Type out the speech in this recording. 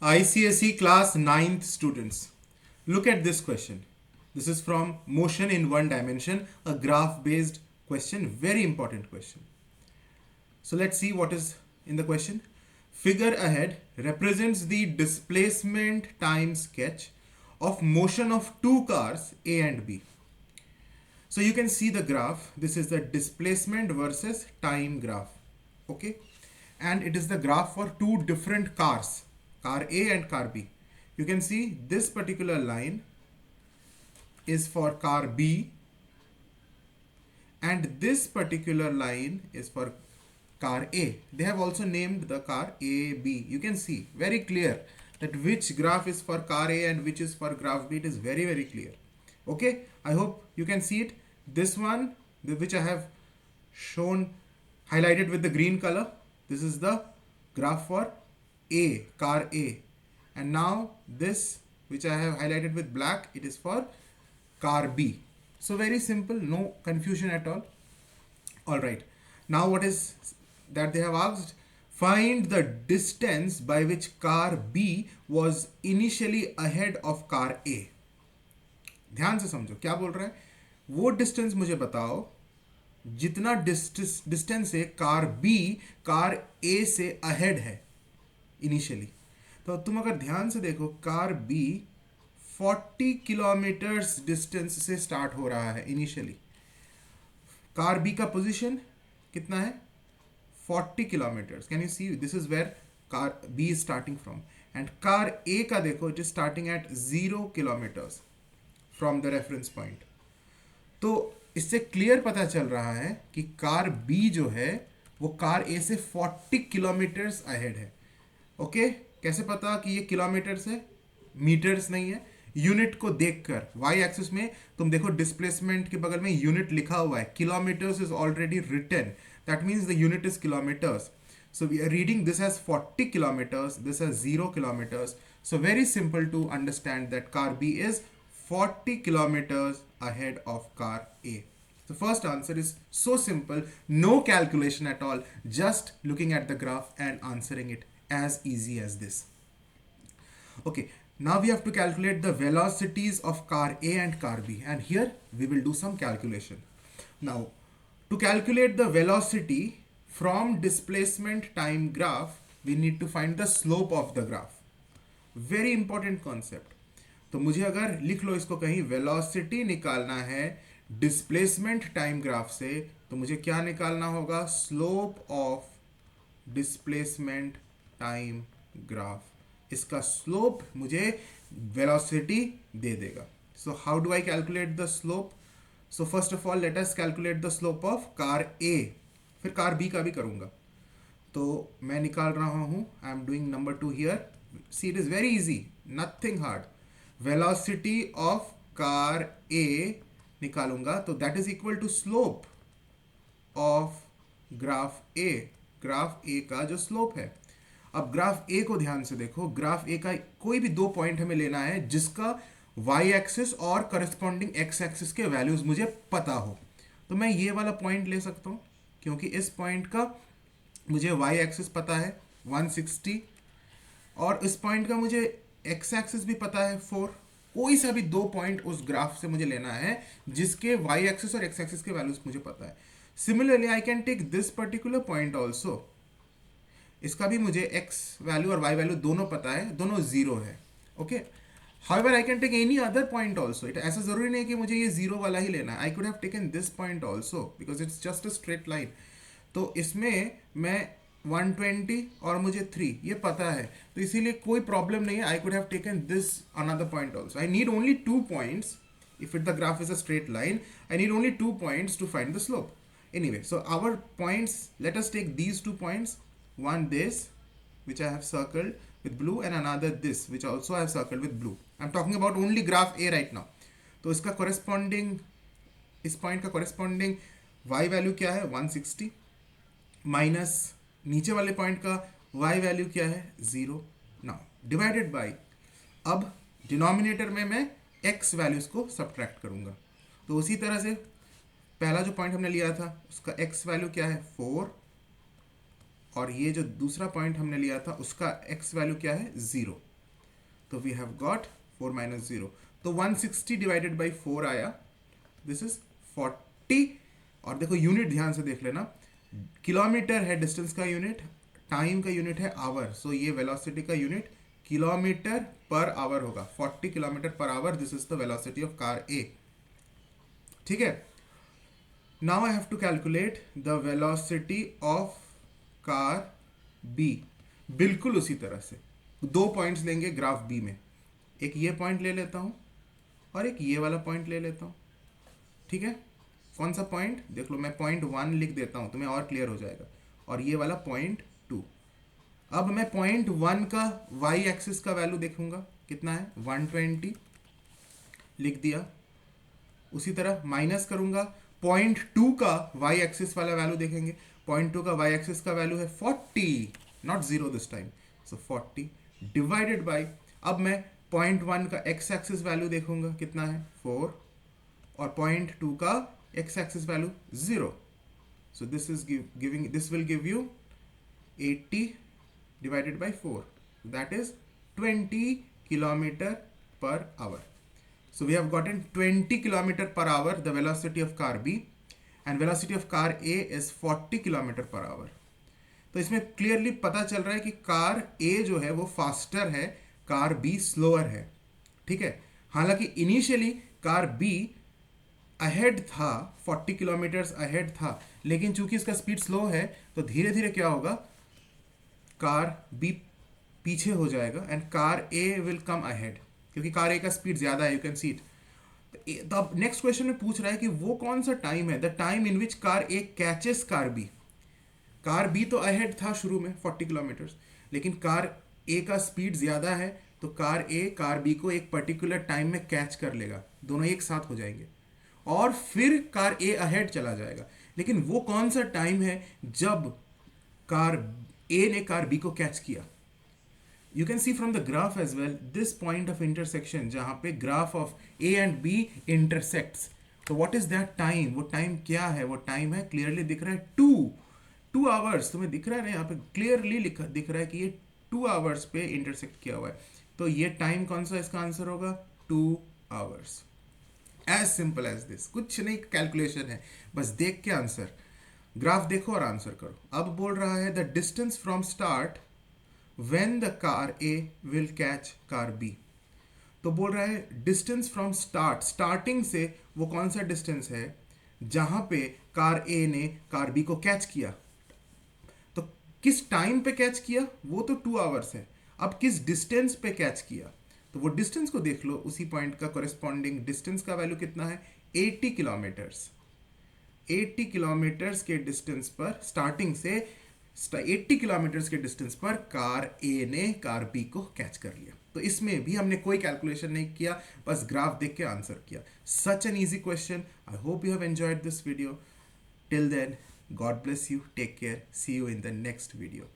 ICSE class 9th students. Look at this question. This is from motion in one dimension, a graph based question, very important question. So let's see what is in the question. Figure ahead represents the displacement time sketch of motion of two cars A and B. So you can see the graph. This is the displacement versus time graph. Okay. And it is the graph for two different cars, car A and car B. You can see this particular line is for car B and this particular line is for car A. They have also named the car AB. You can see very clear that which graph is for car A and which is for graph B. It is very, very clear. Okay, I hope you can see it. This one, which I have shown highlighted with the green color, this is the graph for A, car A. And now this, which I have highlighted with black, it is for car B. So very simple, no confusion at all. All right. Now what is that they have asked? Find the distance by which car B was initially ahead of car A. ध्यान से समझो क्या बोल रहा है, वो distance मुझे बताओ जितना डिस्टेंस से कार बी कार ए से अहेड है इनिशियली. तो तुम अगर ध्यान से देखो, कार बी 40 किलोमीटर्स डिस्टेंस से स्टार्ट हो रहा है इनिशियली. कार बी का पोजीशन कितना है? 40 kilometres. Can you see, this is where car B is starting from. And car A का देखो, it is starting at 0 kilometres from the reference point. तो इससे क्लियर पता चल रहा है कि कार बी जो है वो कार ए से 40 किलोमीटर्स अहेड है. ओके, कैसे पता कि ये किलोमीटर्स है, मीटर्स नहीं है? यूनिट को देखकर वाई एक्सिस में तुम देखो, डिस्प्लेसमेंट के बगल में यूनिट लिखा हुआ है. Kilometres is already written, that means the unit is kilometres. So we are reading this as 40 kilometers, this as 0 kilometers. So very simple to understand that car B is 40 kilometers ahead of car A. The first answer is so simple, no calculation at all, just looking at the graph and answering it as easy as this. Okay, now we have to calculate the velocities of car A and car B, and here we will do some calculation. Now, to calculate the velocity from displacement time graph, we need to find the slope of the graph. Very important concept. तो मुझे अगर लिख लो इसको कहीं, velocity निकालना है displacement time graph से, तो मुझे क्या निकालना होगा? Slope of displacement time graph. इसका स्लोप मुझे वेलोसिटी दे देगा. So how do I calculate the slope? So first of all let us calculate the slope of car A, फिर कार बी का भी करूंगा. तो मैं निकाल रहा हूं, I am doing number 2 here. See, it is very easy, nothing hard. Velocity of car A निकालूंगा तो that is equal to slope of graph A. Graph A का जो स्लोप है. अब ग्राफ ए को ध्यान से देखो. ग्राफ ए का कोई भी दो पॉइंट हमें लेना है जिसका वाई एक्सिस और करस्पॉन्डिंग एक्स एक्सिस के वैल्यूज मुझे पता हो. तो मैं ये वाला पॉइंट ले सकता हूं क्योंकि इस पॉइंट का मुझे वाई एक्सिस पता है 160 और इस पॉइंट का मुझे एक्स एक्सिस भी पता है 4. कोई सा भी दो पॉइंट उस ग्राफ से मुझे लेना है जिसके वाई एक्सिस और एक्स एक्सिस के वैल्यूज मुझे पता है. Similarly I can take this particular point also. इसका भी मुझे एक्स वैल्यू और वाई वैल्यू दोनों पता है, दोनों जीरो है. Okay, however I can take any other point also. It ऐसा जरूरी नहीं कि मुझे ये जीरो वाला ही लेना है. I could have taken this point also because it's just a straight line. तो इसमें मैं 120 और मुझे 3 ये पता है, तो इसीलिए कोई प्रॉब्लम नहीं है. I could have taken this another point also. I need only 2 points. If it the graph is a straight line, I need only 2 points to find the slope. Anyway, so our points, let us take these 2 points, one this which I have circled with blue and another this which also I have circled with blue. I'm talking about only graph A right now. तो इसका corresponding, इस point का corresponding y value क्या है? 160 minus नीचे वाले point का y value क्या है? 0. Now divided by, अब denominator में मैं x values को subtract करूँगा. तो उसी तरह से पहला जो पॉइंट हमने लिया था उसका x वैल्यू क्या है? 4. और ये जो दूसरा पॉइंट हमने लिया था उसका x वैल्यू क्या है? 0. तो वी हैव गॉट 4 माइनस 0, तो 160 डिवाइडेड बाई 4 आया, दिस इज 40। और देखो यूनिट ध्यान से देख लेना, किलोमीटर है डिस्टेंस का यूनिट, टाइम का यूनिट है आवर, सो ये वेलोसिटी का यूनिट किलोमीटर पर आवर होगा, 40 kilometre per hour, this is the velocity of car A. ठीक है, now I have to calculate the velocity of car B. बिल्कुल उसी तरह से दो पॉइंट्स लेंगे ग्राफ बी में, एक ये पॉइंट ले लेता हूं और एक ये वाला पॉइंट ले लेता हूं। ठीक है, कौन सा पॉइंट देख लो, मैं पॉइंट 1 लिख देता हूं, तुम्हें और क्लियर हो जाएगा, और ये वाला पॉइंट 2। अब मैं पॉइंट 1 का y एक्सिस का वैल्यू देखूंगा, कितना है 120, लिख दिया। उसी तरह माइनस करूंगा, पॉइंट 2 का y एक्सिस वाला वैल्यू देखेंगे, पॉइंट 2 का y एक्सिस का वैल्यू है 40, not 0 this time, so 40 divided by, अब मैं पॉइंट 1 का x एक्सिस वैल्यू देखूंगा, कितना है 4, और पॉइंट 2 का x axis value 0, so this is giving, this will give you 80 divided by 4, that is 20 kilometer per hour. So we have gotten 20 kilometer per hour the velocity of car B, and velocity of car A is 40 kilometer per hour. तो इसमें clearly पता चल रहा है कि car A जो है वो फास्टर है, कार B स्लोअर है। ठीक है, हालांकि इनिशियली कार B अहेड था, 40 किलोमीटर्स अहेड था, लेकिन चूंकि इसका स्पीड स्लो है तो धीरे धीरे क्या होगा, कार बी पीछे हो जाएगा and car A will come ahead, क्योंकि कार ए का स्पीड ज्यादा है, यू कैन सी इट। तो अब नेक्स्ट क्वेश्चन में पूछ रहा है कि वो कौन सा टाइम है, the time in which car A catches car B. Car B तो अहेड था शुरू में 40 किलोमीटर्स, लेकिन कार ए का स्पीड ज्यादा है, तो कार ए कार बी को एक पर्टिकुलर टाइम में कैच कर लेगा, दोनों एक साथ हो जाएंगे, और फिर कार ए अहेड चला जाएगा। लेकिन वो कौन सा टाइम है जब कार ए ने कार बी को कैच किया। You can see from the graph as well, this point of intersection जहां पे graph of A and B intersects, तो व्हाट इज दैट टाइम, वो टाइम क्या है, वो टाइम है, क्लियरली दिख रहा है 2 आवर्स, तुम्हें दिख रहा है ना, यहाँ पे क्लियरली दिख रहा है कि ये 2 आवर्स पे इंटरसेक्ट किया हुआ है, तो ये टाइम कौन सा इसका आंसर होगा, 2 hours. As simple as this, कुछ नहीं कैलकुलेशन है, बस देख के आंसर, ग्राफ देखो और आंसर करो। अब बोल रहा है the distance from start when the car A will catch car B. तो बोल रहा है डिस्टेंस फ्रॉम स्टार्ट, स्टार्टिंग से वो कौन सा डिस्टेंस है जहां पे कार ए ने कार बी को कैच किया, तो किस टाइम पे कैच किया, वो तो 2 आवर्स है, अब किस डिस्टेंस पे कैच किया, तो वो डिस्टेंस को देख लो, उसी पॉइंट का कोरेस्पॉन्डिंग डिस्टेंस का वैल्यू कितना है 80 किलोमीटर्स। 80 किलोमीटर्स के डिस्टेंस पर, स्टार्टिंग से 80 किलोमीटर्स के डिस्टेंस पर कार ए ने कार बी को कैच कर लिया। तो इसमें भी हमने कोई कैलकुलेशन नहीं किया, बस ग्राफ देख के आंसर किया। Such an easy question. I hope you have enjoyed this video. Till then, God bless you, take care, see you in the next video.